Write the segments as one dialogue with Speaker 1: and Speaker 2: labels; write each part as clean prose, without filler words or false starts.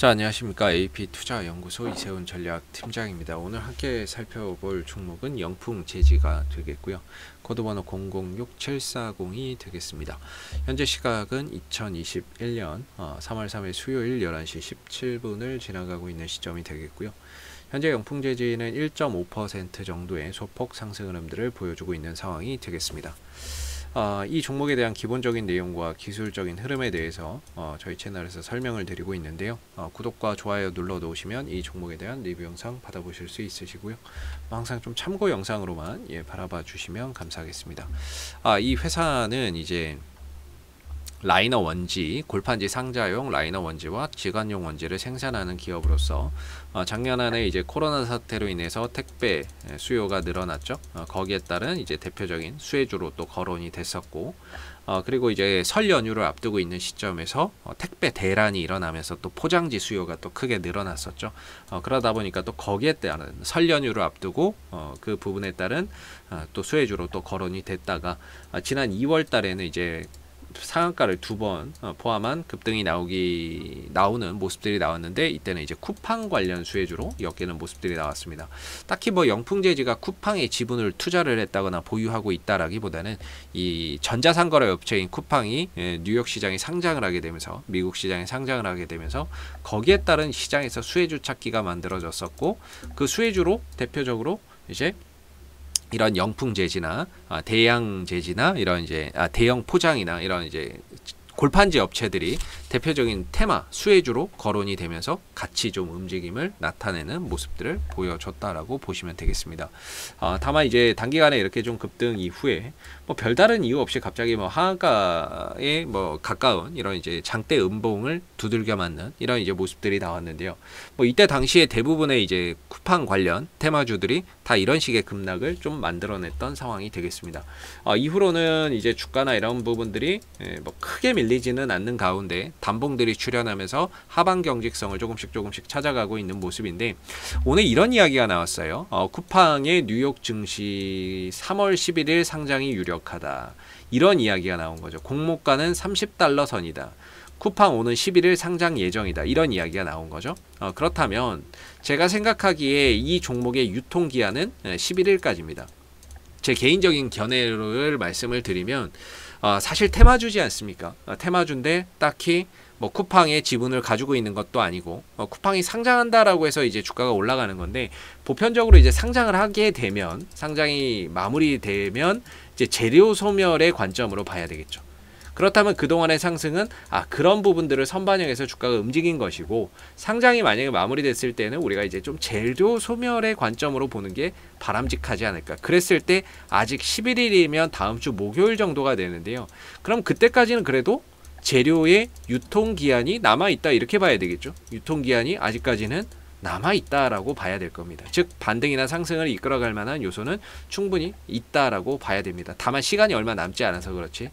Speaker 1: 자, 안녕하십니까. AP투자연구소 이세훈 전략팀장입니다. 오늘 함께 살펴볼 종목은 영풍재지가 되겠고요. 코드번호 006740이 되겠습니다. 현재 시각은 2021년 3월 3일 수요일 11시 17분을 지나가고 있는 시점이 되겠고요. 현재 영풍재지는 1.5% 정도의 소폭 상승 흐름들을 보여주고 있는 상황이 되겠습니다. 이 종목에 대한 기본적인 내용과 기술적인 흐름에 대해서 저희 채널에서 설명을 드리고 있는데요. 구독과 좋아요 눌러 놓으시면 이 종목에 대한 리뷰 영상 받아보실 수 있으시고요. 항상 좀 참고 영상으로만 바라봐 주시면 감사하겠습니다. 이 회사는 이제 라이너 원지, 골판지 상자용 라이너 원지와 지관용 원지를 생산하는 기업으로서 작년 안에 이제 코로나 사태로 인해서 택배 수요가 늘어났죠. 거기에 따른 이제 대표적인 수혜주로 또 거론이 됐었고, 그리고 이제 설 연휴를 앞두고 있는 시점에서 택배 대란이 일어나면서 또 포장지 수요가 또 크게 늘어났었죠. 그러다 보니까 또 거기에 따른 설 연휴를 앞두고 그 부분에 따른 또 수혜주로 또 거론이 됐다가 지난 2월 달에는 이제 상한가를 두 번 포함한 급등이 나오는 모습들이 나왔는데, 이때는 이제 쿠팡 관련 수혜주로 엮이는 모습들이 나왔습니다. 딱히 뭐 영풍재지가 쿠팡에 지분을 투자를 했다거나 보유하고 있다라기보다는 이 전자상거래 업체인 쿠팡이 뉴욕 시장에 상장을 하게 되면서, 미국 시장에 상장을 하게 되면서 거기에 따른 시장에서 수혜주 찾기가 만들어졌었고, 그 수혜주로 대표적으로 이제 이런 영풍재지나 대양재지나 이런 이제 대형 포장이나 이런 이제 골판지 업체들이 대표적인 테마 수혜주로 거론이 되면서 같이 좀 움직임을 나타내는 모습들을 보여줬다라고 보시면 되겠습니다. 다만 이제 단기간에 이렇게 좀 급등 이후에 뭐 별다른 이유 없이 갑자기 뭐 하한가에 뭐 가까운 이런 이제 장대 음봉을 두들겨 맞는 이런 이제 모습들이 나왔는데요. 뭐 이때 당시에 대부분의 이제 쿠팡 관련 테마주들이 다 이런 식의 급락을 좀 만들어냈던 상황이 되겠습니다. 이후로는 이제 주가나 이런 부분들이 뭐 크게 밀리지는 않는 가운데 단봉들이 출현하면서 하방 경직성을 조금씩 찾아가고 있는 모습인데, 오늘 이런 이야기가 나왔어요. 쿠팡의 뉴욕 증시 3월 11일 상장이 유력하다, 이런 이야기가 나온 거죠. 공모가는 $30 선이다, 쿠팡 오는 11일 상장 예정이다, 이런 이야기가 나온 거죠. 그렇다면 제가 생각하기에 이 종목의 유통기한은 11일까지입니다. 제 개인적인 견해를 말씀을 드리면, 사실 테마주지 않습니까? 테마주인데 딱히 뭐 쿠팡의 지분을 가지고 있는 것도 아니고, 쿠팡이 상장한다라고 해서 이제 주가가 올라가는 건데, 보편적으로 이제 상장을 하게 되면, 상장이 마무리되면 이제 재료 소멸의 관점으로 봐야 되겠죠. 그렇다면 그동안의 상승은 그런 부분들을 선반영해서 주가가 움직인 것이고, 상장이 만약에 마무리됐을 때는 우리가 이제 좀 재료 소멸의 관점으로 보는 게 바람직하지 않을까. 그랬을 때 아직 11일이면 다음 주 목요일 정도가 되는데요. 그럼 그때까지는 그래도 재료의 유통기한이 남아있다, 이렇게 봐야 되겠죠. 유통기한이 아직까지는 남아있다라고 봐야 될 겁니다. 즉 반등이나 상승을 이끌어갈 만한 요소는 충분히 있다라고 봐야 됩니다. 다만 시간이 얼마 남지 않아서 그렇지,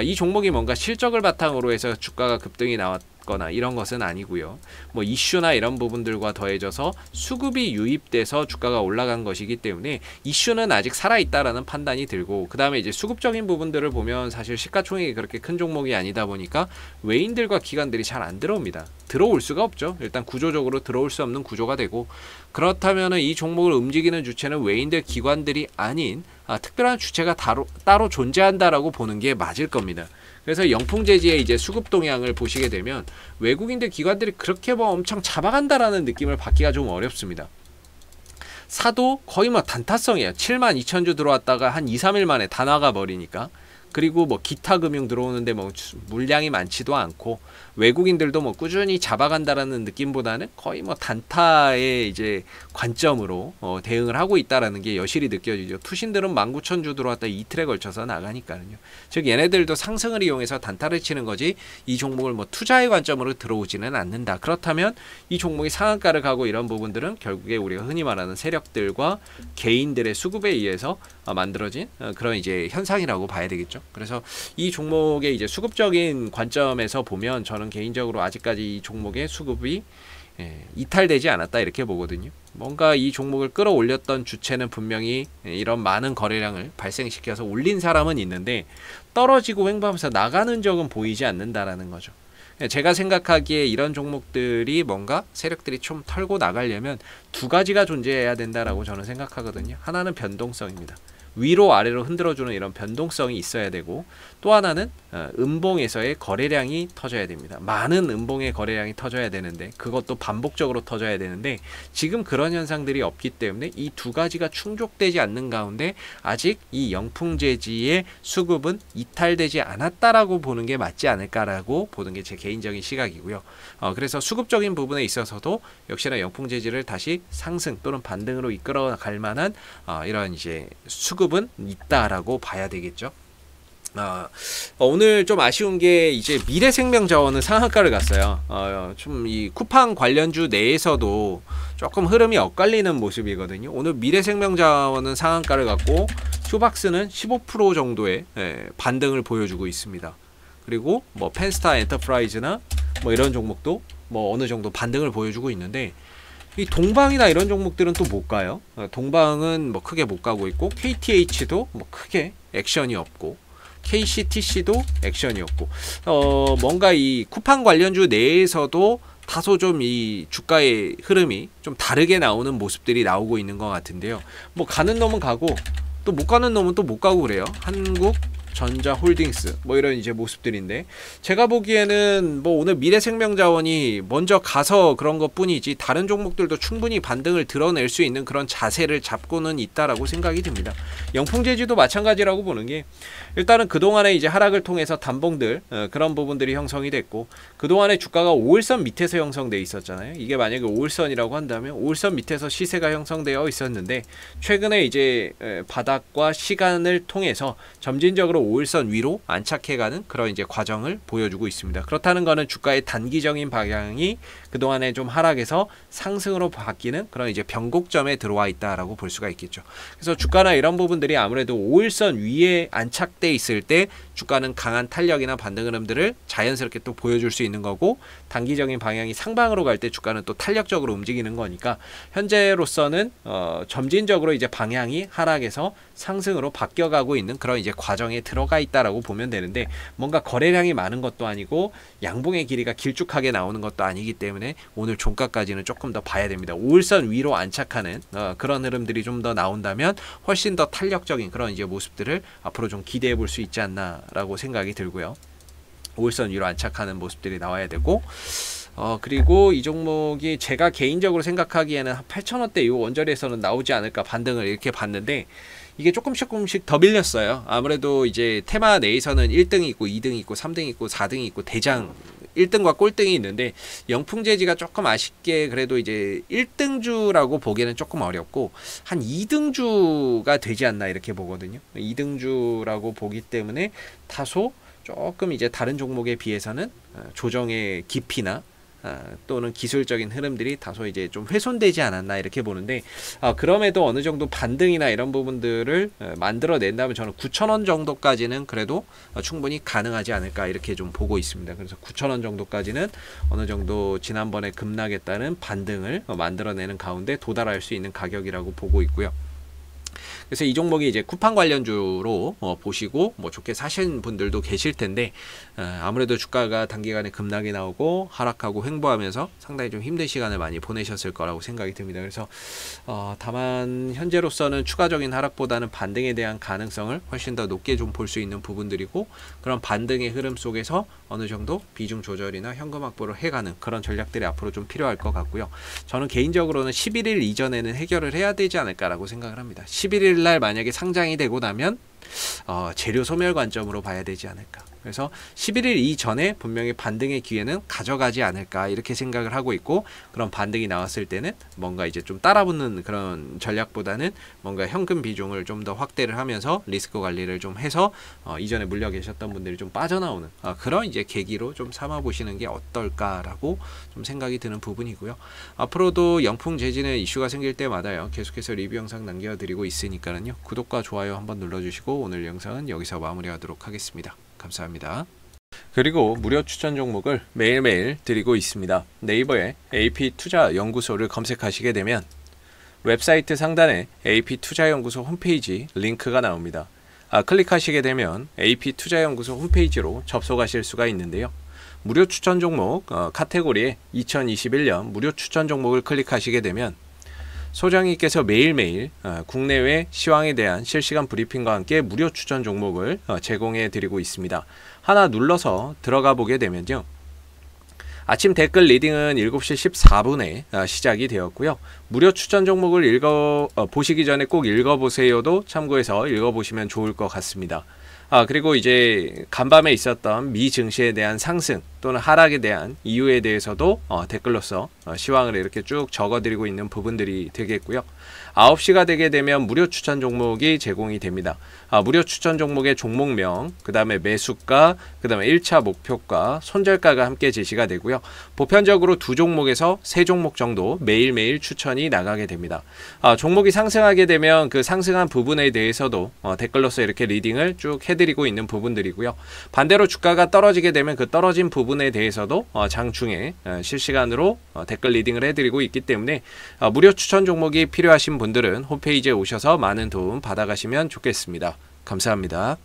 Speaker 1: 이 종목이 뭔가 실적을 바탕으로 해서 주가가 급등이 나왔거나 이런 것은 아니고요. 뭐 이슈나 이런 부분들과 더해져서 수급이 유입돼서 주가가 올라간 것이기 때문에 이슈는 아직 살아있다라는 판단이 들고, 그 다음에 이제 수급적인 부분들을 보면 사실 시가총액이 그렇게 큰 종목이 아니다 보니까 외인들과 기관들이 잘 안 들어옵니다. 들어올 수가 없죠. 일단 구조적으로 들어올 수 없는 구조가 되고, 그렇다면 이 종목을 움직이는 주체는 외인들 기관들이 아닌 특별한 주체가 따로 존재한다라고 보는 게 맞을 겁니다. 그래서 영풍재지의 이제 수급 동향을 보시게 되면 외국인들 기관들이 그렇게 뭐 엄청 잡아간다라는 느낌을 받기가 좀 어렵습니다. 사도 거의 뭐 단타성이에요. 72,000주 들어왔다가 한 2, 3일 만에 다 나가 버리니까. 그리고 뭐 기타 금융 들어오는데 뭐 물량이 많지도 않고, 외국인들도 뭐 꾸준히 잡아간다라는 느낌보다는 거의 뭐 단타의 이제 관점으로 대응을 하고 있다라는 게 여실히 느껴지죠. 투신들은 19,000주 들어왔다 이틀에 걸쳐서 나가니까요. 즉 얘네들도 상승을 이용해서 단타를 치는 거지, 이 종목을 뭐 투자의 관점으로 들어오지는 않는다. 그렇다면 이 종목이 상한가를 가고 이런 부분들은 결국에 우리가 흔히 말하는 세력들과 개인들의 수급에 의해서 만들어진 그런 이제 현상이라고 봐야 되겠죠. 그래서 이 종목의 이제 수급적인 관점에서 보면 저는 개인적으로 아직까지 이 종목의 수급이 이탈되지 않았다, 이렇게 보거든요. 뭔가 이 종목을 끌어올렸던 주체는 분명히 이런 많은 거래량을 발생시켜서 올린 사람은 있는데 떨어지고 횡보하면서 나가는 적은 보이지 않는다라는 거죠. 제가 생각하기에 이런 종목들이 뭔가 세력들이 좀 털고 나가려면 두 가지가 존재해야 된다라고 저는 생각하거든요. 하나는 변동성입니다. 위로 아래로 흔들어주는 이런 변동성이 있어야 되고, 또 하나는 음봉에서의 거래량이 터져야 됩니다. 많은 음봉의 거래량이 터져야 되는데, 그것도 반복적으로 터져야 되는데, 지금 그런 현상들이 없기 때문에 이 두 가지가 충족되지 않는 가운데 아직 이 영풍재지의 수급은 이탈되지 않았다라고 보는 게 맞지 않을까라고 보는 게 제 개인적인 시각이고요. 그래서 수급적인 부분에 있어서도 역시나 영풍재지를 다시 상승 또는 반등으로 이끌어 갈 만한 이런 이제 수급은 있다라고 봐야 되겠죠. 오늘 좀 아쉬운 게 이제 미래생명자원은 상한가를 갔어요. 좀 이 쿠팡 관련주 내에서도 조금 흐름이 엇갈리는 모습이거든요. 오늘 미래생명자원은 상한가를 갔고 휴박스는 15% 정도의 반등을 보여주고 있습니다. 그리고 뭐 펜스타 엔터프라이즈나 뭐 이런 종목도 뭐 어느 정도 반등을 보여주고 있는데, 이 동방이나 이런 종목들은 또 못 가요. 동방은 뭐 크게 못 가고 있고, KTH도 뭐 크게 액션이 없고, KCTC도 액션이 없고, 뭔가 이 쿠팡 관련주 내에서도 다소 좀 이 주가의 흐름이 좀 다르게 나오는 모습들이 나오고 있는 것 같은데요. 뭐 가는 놈은 가고 또 못 가는 놈은 또 못 가고 그래요. 한국전자홀딩스 뭐 이런 이제 모습들인데, 제가 보기에는 뭐 오늘 미래생명자원이 먼저 가서 그런 것 뿐이지 다른 종목들도 충분히 반등을 드러낼 수 있는 그런 자세를 잡고는 있다라고 생각이 듭니다. 영풍재지도 마찬가지라고 보는 게, 일단은 그동안에 이제 하락을 통해서 단봉들 그런 부분들이 형성이 됐고, 그동안에 주가가 5일선 밑에서 형성돼 있었잖아요. 이게 만약에 5일선이라고 한다면 5일선 밑에서 시세가 형성되어 있었는데, 최근에 이제 바닥과 시간을 통해서 점진적으로 5일선 위로 안착해가는 그런 이제 과정을 보여주고 있습니다. 그렇다는 것은 주가의 단기적인 방향이 그동안에 좀 하락해서 상승으로 바뀌는 그런 이제 변곡점에 들어와 있다라고 볼 수가 있겠죠. 그래서 주가나 이런 부분들이 아무래도 5일선 위에 안착돼 있을 때 주가는 강한 탄력이나 반등 흐름들을 자연스럽게 또 보여줄 수 있는 거고, 단기적인 방향이 상방으로 갈 때 주가는 또 탄력적으로 움직이는 거니까, 현재로서는 점진적으로 이제 방향이 하락에서 상승으로 바뀌어가고 있는 그런 이제 과정에 들어가 있다라고 보면 되는데, 뭔가 거래량이 많은 것도 아니고 양봉의 길이가 길쭉하게 나오는 것도 아니기 때문에 오늘 종가까지는 조금 더 봐야 됩니다. 5일선 위로 안착하는 그런 흐름들이 좀 더 나온다면 훨씬 더 탄력적인 그런 이제 모습들을 앞으로 좀 기대해 볼 수 있지 않나라고 생각이 들고요. 5일선 위로 안착하는 모습들이 나와야 되고, 그리고 이 종목이 제가 개인적으로 생각하기에는 한 8,000원대 이 원저리에서는 나오지 않을까 반등을 이렇게 봤는데, 이게 조금씩 더 밀렸어요. 아무래도 이제 테마 내에서는 1등이 있고 2등이 있고 3등이 있고 4등이 있고 대장 1등과 꼴등이 있는데, 영풍재지가 조금 아쉽게 그래도 이제 1등주라고 보기에는 조금 어렵고 한 2등주가 되지 않나 이렇게 보거든요. 2등주라고 보기 때문에 다소 조금 이제 다른 종목에 비해서는 조정의 깊이나 또는 기술적인 흐름들이 다소 이제 좀 훼손되지 않았나 이렇게 보는데, 그럼에도 어느 정도 반등이나 이런 부분들을 만들어낸다면 저는 9,000원 정도까지는 그래도 충분히 가능하지 않을까 이렇게 좀 보고 있습니다. 그래서 9,000원 정도까지는 어느 정도 지난번에 급락에 따른 반등을 만들어내는 가운데 도달할 수 있는 가격이라고 보고 있고요. 그래서 이 종목이 이제 쿠팡 관련주로 보시고 뭐 좋게 사신 분들도 계실 텐데, 아무래도 주가가 단기간에 급락이 나오고 하락하고 횡보하면서 상당히 좀 힘든 시간을 많이 보내셨을 거라고 생각이 듭니다. 그래서 다만 현재로서는 추가적인 하락보다는 반등에 대한 가능성을 훨씬 더 높게 좀 볼 수 있는 부분들이고, 그런 반등의 흐름 속에서 어느 정도 비중 조절이나 현금 확보를 해가는 그런 전략들이 앞으로 좀 필요할 것 같고요. 저는 개인적으로는 11일 이전에는 해결을 해야 되지 않을까라고 생각을 합니다. 11일 날 만약에 상장이 되고 나면 재료 소멸 관점으로 봐야 되지 않을까. 그래서 11일 이전에 분명히 반등의 기회는 가져가지 않을까 이렇게 생각을 하고 있고, 그런 반등이 나왔을 때는 뭔가 이제 좀 따라붙는 그런 전략보다는 뭔가 현금 비중을 좀 더 확대를 하면서 리스크 관리를 좀 해서 이전에 물려 계셨던 분들이 좀 빠져나오는 그런 이제 계기로 좀 삼아 보시는 게 어떨까라고 좀 생각이 드는 부분이고요. 앞으로도 영풍재지는 이슈가 생길 때마다요 계속해서 리뷰 영상 남겨드리고 있으니까요, 구독과 좋아요 한번 눌러주시고 오늘 영상은 여기서 마무리하도록 하겠습니다. 감사합니다. 그리고 무료 추천 종목을 매일매일 드리고 있습니다. 네이버에 AP투자연구소를 검색하시게 되면 웹사이트 상단에 AP투자연구소 홈페이지 링크가 나옵니다. 클릭하시게 되면 AP투자연구소 홈페이지로 접속하실 수가 있는데요. 무료 추천 종목 카테고리에 2021년 무료 추천 종목을 클릭하시게 되면 소장님께서 매일매일 국내외 시황에 대한 실시간 브리핑과 함께 무료 추천 종목을 제공해 드리고 있습니다. 하나 눌러서 들어가 보게 되면요. 아침 댓글 리딩은 7시 14분에 시작이 되었고요. 무료 추천 종목을 보시기 전에 꼭 읽어보세요도 참고해서 읽어보시면 좋을 것 같습니다. 그리고 이제 간밤에 있었던 미 증시에 대한 상승 또는 하락에 대한 이유에 대해서도 댓글로서 시황을 이렇게 쭉 적어드리고 있는 부분들이 되겠고요. 9시가 되게 되면 무료 추천 종목이 제공이 됩니다. 무료 추천 종목의 종목명, 그 다음에 매수가, 그 다음에 1차 목표가, 손절가가 함께 제시가 되고요. 보편적으로 2종목에서 3종목 정도 매일매일 추천이 나가게 됩니다. 종목이 상승하게 되면 그 상승한 부분에 대해서도 댓글로서 이렇게 리딩을 쭉 해드리고 있는 부분들이고요. 반대로 주가가 떨어지게 되면 그 떨어진 부분에 대해서도 장중에 실시간으로 댓글 리딩을 해드리고 있기 때문에 무료 추천 종목이 필요하신 분들은 홈페이지에 오셔서 많은 도움 받아가시면 좋겠습니다. 감사합니다.